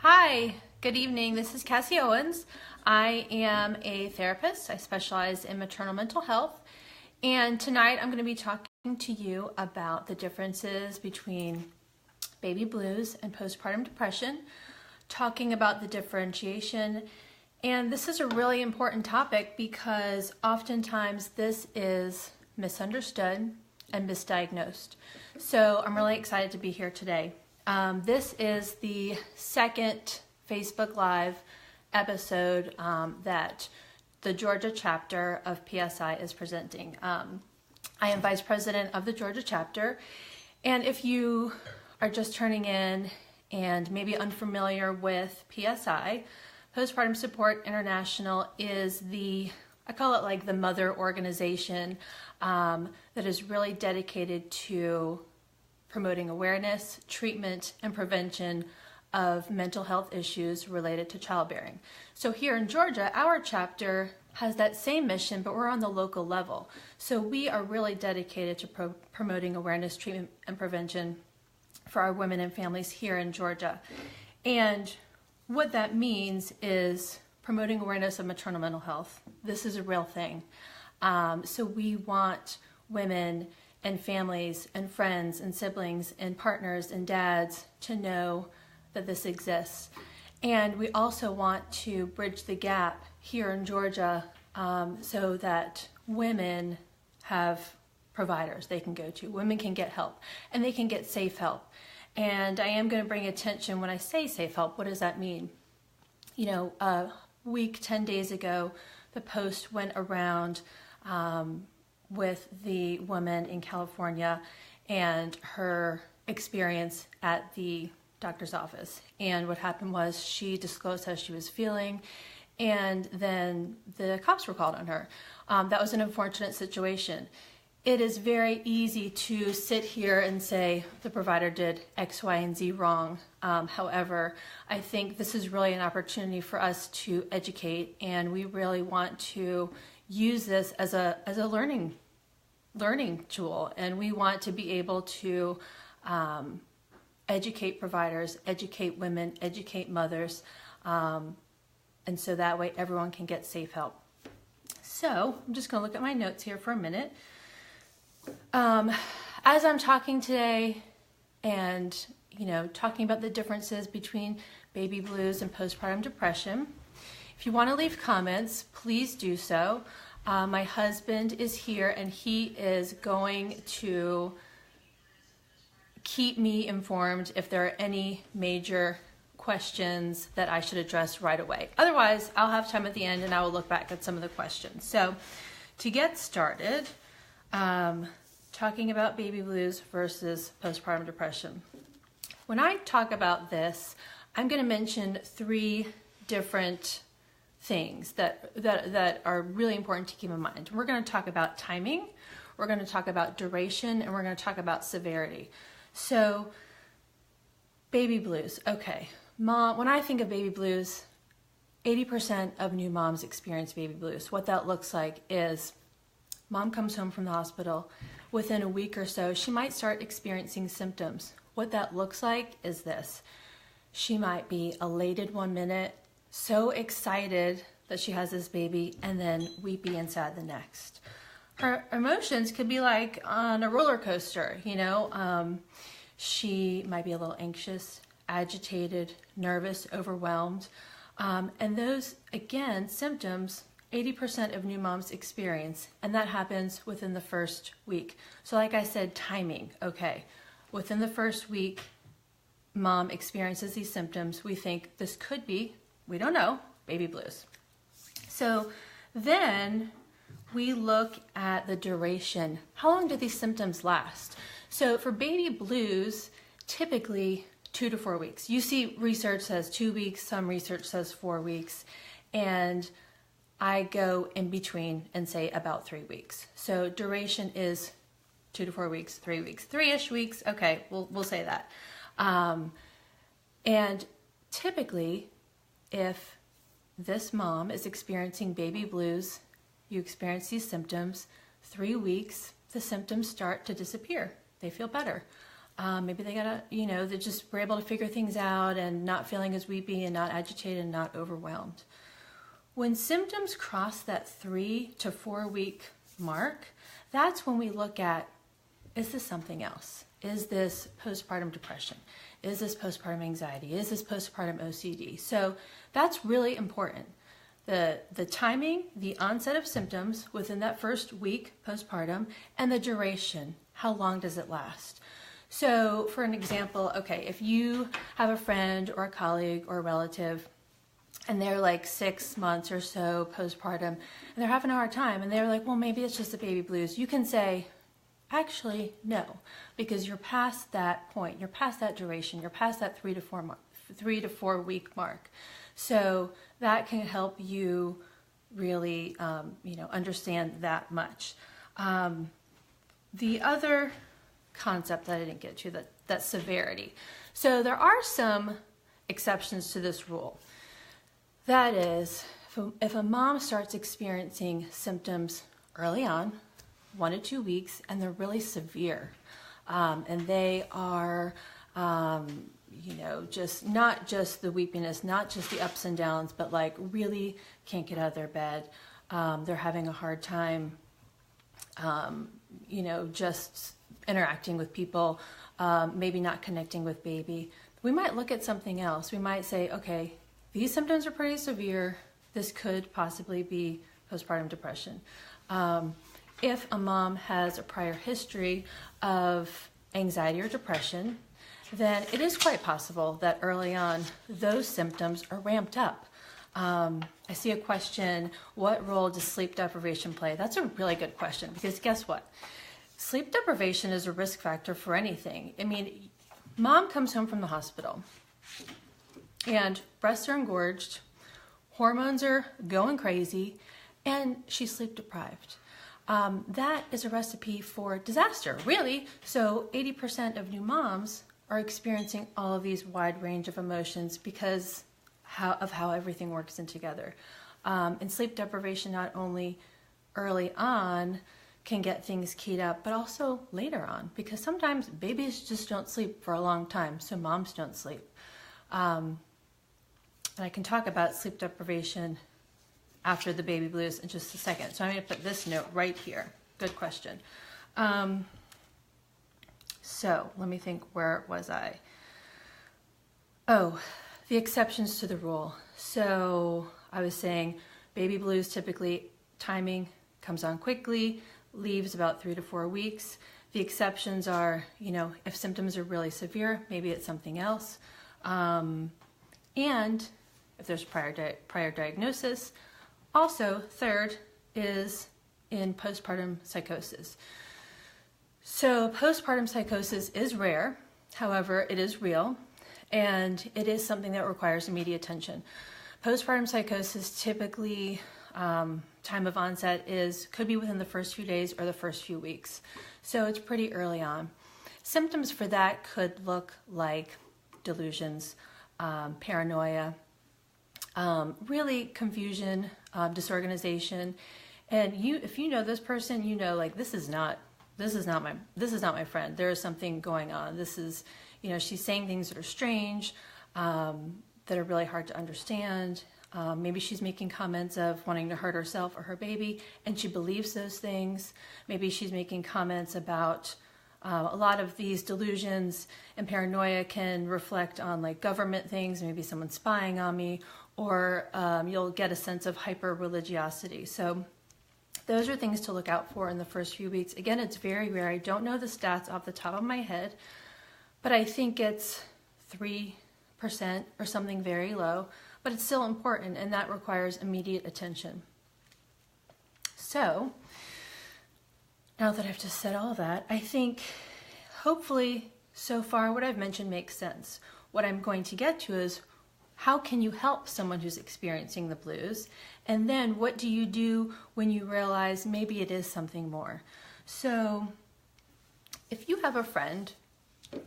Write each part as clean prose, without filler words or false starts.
Hi, good evening. This is Cassie Owens. I am a therapist. I specialize in maternal mental health. And tonight I'm going to be talking to you about the differences between baby blues and postpartum depression, talking about the differentiation. And this is a really important topic because oftentimes this is misunderstood and misdiagnosed. So I'm really excited to be here today. This is the second Facebook Live episode that the Georgia chapter of PSI is presenting. I am vice president of the Georgia chapter, and if you are just turning in and maybe unfamiliar with PSI, Postpartum Support International is I call it like the mother organization that is really dedicated to promoting awareness, treatment, and prevention of mental health issues related to childbearing. So here in Georgia, our chapter has that same mission, but we're on the local level. So we are really dedicated to promoting awareness, treatment, and prevention for our women and families here in Georgia. And what that means is promoting awareness of maternal mental health. This is a real thing. So we want women and families and friends and siblings and partners and dads to know that this exists. And we also want to bridge the gap here in Georgia so that women have providers they can go to. Women can get help and they can get safe help. And I am going to bring attention when I say safe help. What does that mean? You know, a week, 10 days ago, the Post went around with the woman in California and her experience at the doctor's office. And what happened was she disclosed how she was feeling, and then the cops were called on her. That was an unfortunate situation. It is very easy to sit here and say the provider did X, Y, and Z wrong. However, I think this is really an opportunity for us to educate, and we really want to use this as a learning tool, and we want to be able to educate providers, educate women, educate mothers, and so that way everyone can get safe help. So I'm just going to look at my notes here for a minute. As I'm talking today and talking about the differences between baby blues and postpartum depression, if you want to leave comments, please do so. My husband is here and he is going to keep me informed if there are any major questions that I should address right away. Otherwise, I'll have time at the end and I will look back at some of the questions. So to get started, talking about baby blues versus postpartum depression. When I talk about this, I'm going to mention three different things that are really important to keep in mind. We're going to talk about timing, we're going to talk about duration, and we're going to talk about severity. So, baby blues. Okay, mom, when I think of baby blues, 80% of new moms experience baby blues. What that looks like is mom comes home from the hospital. Within a week or so, she might start experiencing symptoms. What that looks like is this. She might be elated 1 minute, so excited that she has this baby, and then weepy and sad the next. Her emotions could be like on a roller coaster, she might be a little anxious, agitated, nervous, overwhelmed. And those, again, symptoms, 80% of new moms experience, and that happens within the first week. So like I said, timing, okay. Within the first week, mom experiences these symptoms. We think this could be, we don't know, baby blues. So then we look at the duration. How long do these symptoms last? So for baby blues, typically 2 to 4 weeks. You see research says 2 weeks, some research says 4 weeks, and I go in between and say about 3 weeks. So duration is 2 to 4 weeks, 3 weeks, 3-ish weeks. Okay, we'll say that. And typically, if this mom is experiencing baby blues, you experience these symptoms, 3 weeks, the symptoms start to disappear. They feel better. Maybe they they just were able to figure things out and not feeling as weepy and not agitated and not overwhelmed. When symptoms cross that 3 to 4 week mark, that's when we look at, is this something else? Is this postpartum depression? Is this postpartum anxiety? Is this postpartum OCD? So that's really important. The timing, the onset of symptoms within that first week postpartum, and the duration. How long does it last? So for an example, okay, if you have a friend or a colleague or a relative and they're like 6 months or so postpartum and they're having a hard time and they're like, well, maybe it's just the baby blues. You can say, actually, no, because you're past that point. You're past that duration. You're past that 3 to 4 week mark. So that can help you really, understand that much. The other concept that I didn't get to, that severity. So there are some exceptions to this rule. That is, if a mom starts experiencing symptoms early on, 1 to 2 weeks, and they're really severe, and they are, just not just the weepiness, not just the ups and downs, but like really can't get out of their bed. They're having a hard time, just interacting with people, maybe not connecting with baby. We might look at something else. We might say, okay, these symptoms are pretty severe. This could possibly be postpartum depression. If a mom has a prior history of anxiety or depression, then it is quite possible that early on those symptoms are ramped up. I see a question, what role does sleep deprivation play? That's a really good question, because guess what? Sleep deprivation is a risk factor for anything. I mean, mom comes home from the hospital and breasts are engorged, hormones are going crazy, and she's sleep deprived. That is a recipe for disaster, really. So 80% of new moms are experiencing all of these wide range of emotions because of how everything works in together. And sleep deprivation, not only early on, can get things keyed up, but also later on, because sometimes babies just don't sleep for a long time, so moms don't sleep. And I can talk about sleep deprivation after the baby blues in just a second. So I'm going to put this note right here. Good question. So let me think, where was I? Oh, the exceptions to the rule. So I was saying baby blues, typically timing comes on quickly, leaves about 3 to 4 weeks. The exceptions are, if symptoms are really severe, maybe it's something else. And if there's prior diagnosis. Also, third is in postpartum psychosis. So postpartum psychosis is rare, however, it is real, and it is something that requires immediate attention. Postpartum psychosis typically, time of onset could be within the first few days or the first few weeks. So it's pretty early on. Symptoms for that could look like delusions, paranoia, really confusion, disorganization. And if you know this person, like this is not my friend. There is something going on. This is, she's saying things that are strange, that are really hard to understand. Maybe she's making comments of wanting to hurt herself or her baby, and she believes those things. Maybe she's making comments about a lot of these delusions and paranoia can reflect on like government things, maybe someone spying on me, or you'll get a sense of hyper-religiosity. So those are things to look out for in the first few weeks. Again, it's very rare. I don't know the stats off the top of my head, but I think it's 3% or something very low, but it's still important, and that requires immediate attention. So now that I've just said all that, I think hopefully so far what I've mentioned makes sense. What I'm going to get to is, how can you help someone who's experiencing the blues? And then what do you do when you realize maybe it is something more? So if you have a friend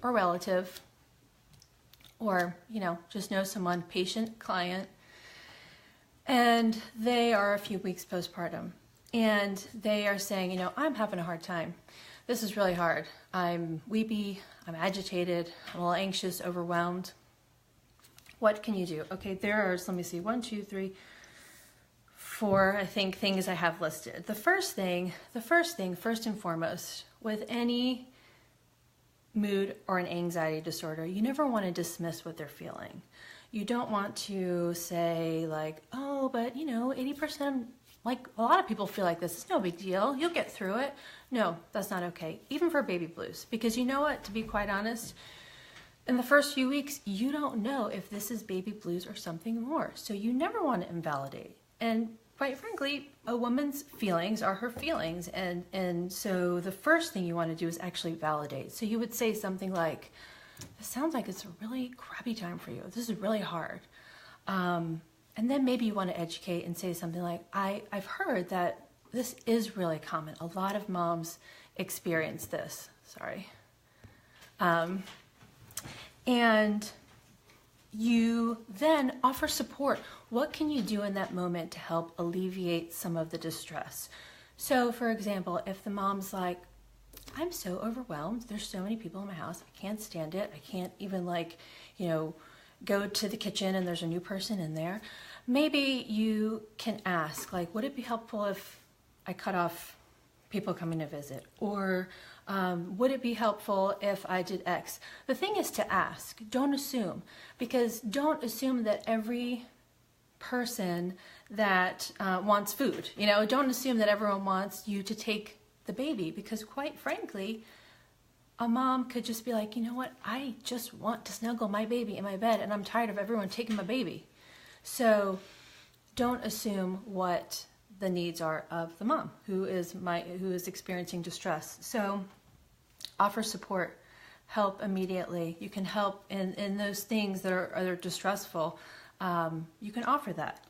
or relative, or just know someone, patient, client, and they are a few weeks postpartum, and they are saying, I'm having a hard time. this is really hard. I'm weepy, I'm agitated, I'm a little anxious, overwhelmed. What can you do? Okay, there are, let me see, 1, 2, 3, 4, I think, things I have listed. The first thing, first and foremost, with any mood or an anxiety disorder, you never want to dismiss what they're feeling. You don't want to say like, oh, but 80%, like a lot of people feel like this. It's no big deal. You'll get through it. No, that's not okay. Even for baby blues. Because you know what, to be quite honest, in the first few weeks, you don't know if this is baby blues or something more. So you never want to invalidate. And quite frankly, a woman's feelings are her feelings. And so the first thing you want to do is actually validate. So you would say something like, it sounds like it's a really crappy time for you. This is really hard. And then maybe you want to educate and say something like, I've heard that this is really common. A lot of moms experience this. Sorry. And you then offer support. What can you do in that moment to help alleviate some of the distress? So for example, if the mom's like, I'm so overwhelmed. There's so many people in my house. I can't stand it. I can't even go to the kitchen and there's a new person in there. Maybe you can ask, like, would it be helpful if I cut off people coming to visit? Or would it be helpful if I did X? The thing is to ask. Don't assume. Because don't assume that every person that wants food, don't assume that everyone wants you to take the baby, because quite frankly, a mom could just be like, you know what, I just want to snuggle my baby in my bed and I'm tired of everyone taking my baby. So don't assume what the needs are of the mom who is experiencing distress. So offer support, help immediately. You can help in those things that are distressful. You can offer that.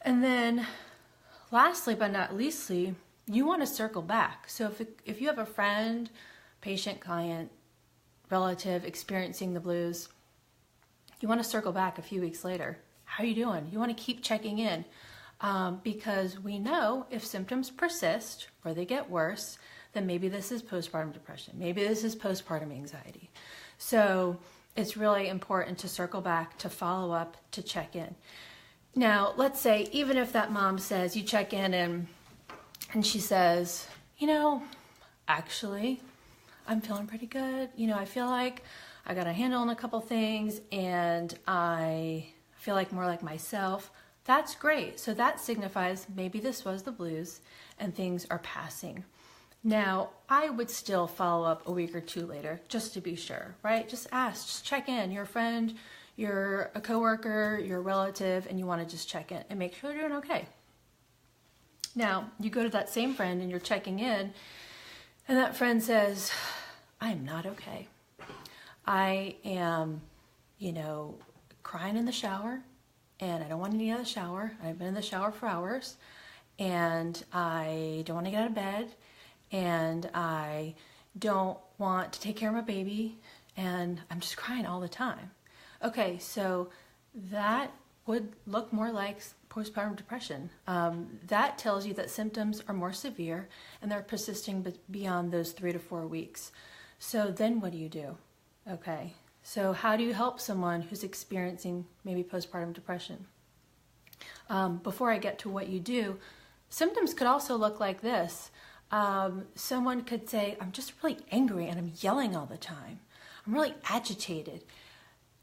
And then lastly, but not leastly, you want to circle back. So if you have a friend, patient, client, relative experiencing the blues, you want to circle back a few weeks later. How are you doing? You want to keep checking in because we know if symptoms persist or they get worse, then maybe this is postpartum depression. Maybe this is postpartum anxiety. So it's really important to circle back, to follow up, to check in. Now, let's say even if that mom says you check in and she says, actually, I'm feeling pretty good. I feel like I got a handle on a couple things and I feel like more like myself. That's great. So that signifies maybe this was the blues and things are passing. Now, I would still follow up a week or two later just to be sure, right? Just ask, just check in. You're a friend, you're a coworker, you're a relative, and you want to just check in and make sure you're doing okay. Now, you go to that same friend and you're checking in, and that friend says, I'm not okay. I am, crying in the shower, and I don't want to get out of the shower. I've been in the shower for hours, and I don't want to get out of bed, and I don't want to take care of my baby, and I'm just crying all the time. Okay, so that would look more like postpartum depression. That tells you that symptoms are more severe and they're persisting beyond those 3 to 4 weeks. So then what do you do? Okay, so how do you help someone who's experiencing maybe postpartum depression? Before I get to what you do, symptoms could also look like this. Someone could say, I'm just really angry and I'm yelling all the time. I'm really agitated.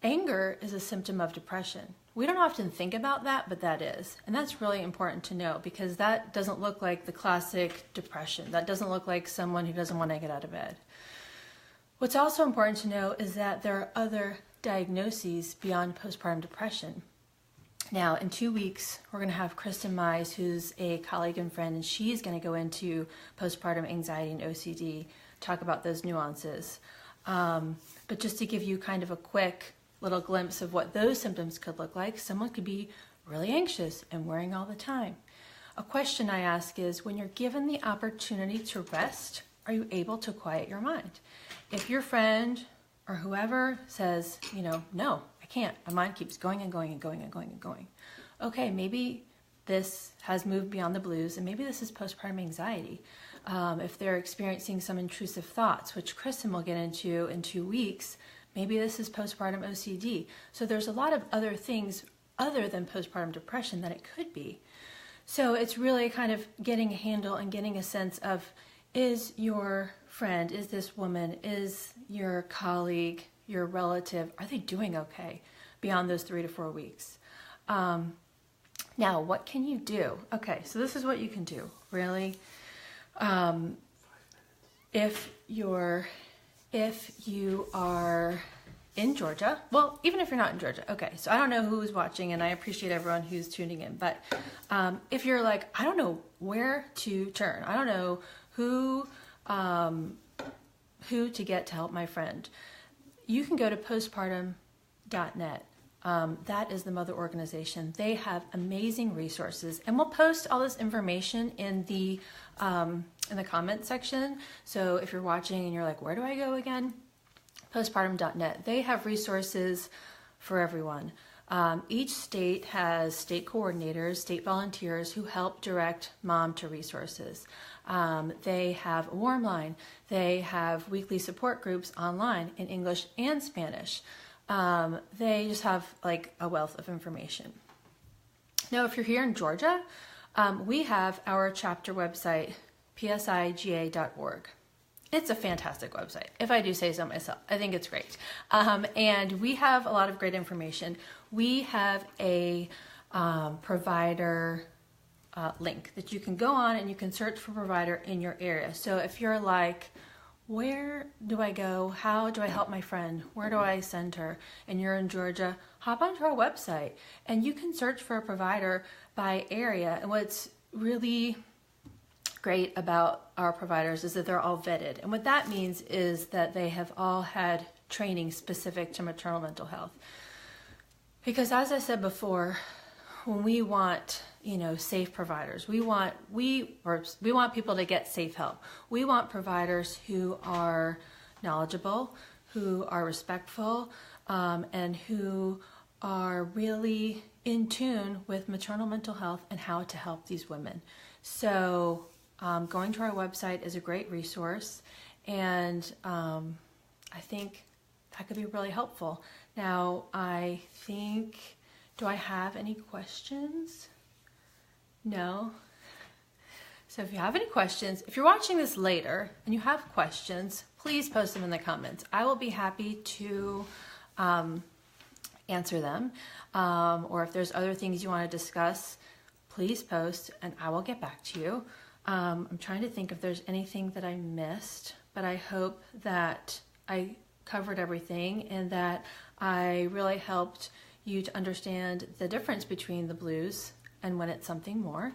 Anger is a symptom of depression. We don't often think about that, but that is. And that's really important to know because that doesn't look like the classic depression. That doesn't look like someone who doesn't want to get out of bed. What's also important to know is that there are other diagnoses beyond postpartum depression. Now, in 2 weeks, we're going to have Kristen Mize, who's a colleague and friend, and she's going to go into postpartum anxiety and OCD, talk about those nuances. But just to give you kind of a quick little glimpse of what those symptoms could look like, someone could be really anxious and worrying all the time. A question I ask is, when you're given the opportunity to rest, are you able to quiet your mind? If your friend or whoever says, no, I can't, my mind keeps going and going and going and going and going. Okay, maybe this has moved beyond the blues and maybe this is postpartum anxiety. if they're experiencing some intrusive thoughts, which Kristen will get into in 2 weeks, maybe this is postpartum OCD. So there's a lot of other things other than postpartum depression that it could be. So it's really kind of getting a handle and getting a sense of, is your friend, is this woman, is your colleague, your relative, are they doing okay beyond those 3 to 4 weeks? Now, what can you do? Okay, so this is what you can do, really. If you are in Georgia, well, even if you're not in Georgia, okay, so I don't know who's watching, and I appreciate everyone who's tuning in, but if you're like, I don't know where to turn, I don't know who to get to help my friend, you can go to postpartum.net. That is the mother organization. They have amazing resources, and we'll post all this information in the comment section. So if you're watching and you're like, where do I go again? Postpartum.net. They have resources for everyone. Each state has state coordinators, state volunteers who help direct mom to resources. They have a warm line. They have weekly support groups online in English and Spanish. They just have like a wealth of information. Now, if you're here in Georgia, we have our chapter website, PSIGA.org. It's a fantastic website, if I do say so myself. I think it's great. And we have a lot of great information. We have a provider link that you can go on and you can search for provider in your area. So if you're like, where do I go? How do I help my friend? Where do I send her? And you're in Georgia, hop onto our website and you can search for a provider by area. And what's really great about our providers is that they're all vetted. And what that means is that they have all had training specific to maternal mental health. Because as I said before, when we want, safe providers, we want people to get safe help. We want providers who are knowledgeable, who are respectful, and who are really in tune with maternal mental health and how to help these women. So going to our website is a great resource, and I think that could be really helpful. Now, do I have any questions? No? So if you have any questions, if you're watching this later and you have questions, please post them in the comments. I will be happy to answer them. Or if there's other things you want to discuss, please post and I will get back to you. I'm trying to think if there's anything that I missed, but I hope that I covered everything and that I really helped you to understand the difference between the blues and when it's something more.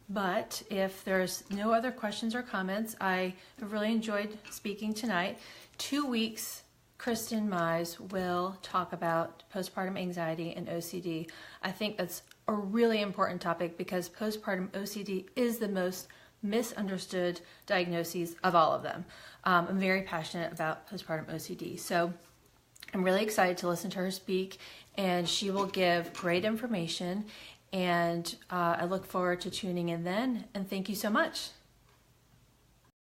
But if there's no other questions or comments, I have really enjoyed speaking tonight. 2 weeks, Kristen Mize will talk about postpartum anxiety and OCD. I think that's a really important topic because postpartum OCD is the most misunderstood diagnoses of all of them. I'm very passionate about postpartum OCD. So I'm really excited to listen to her speak, and she will give great information, and I look forward to tuning in then, and thank you so much.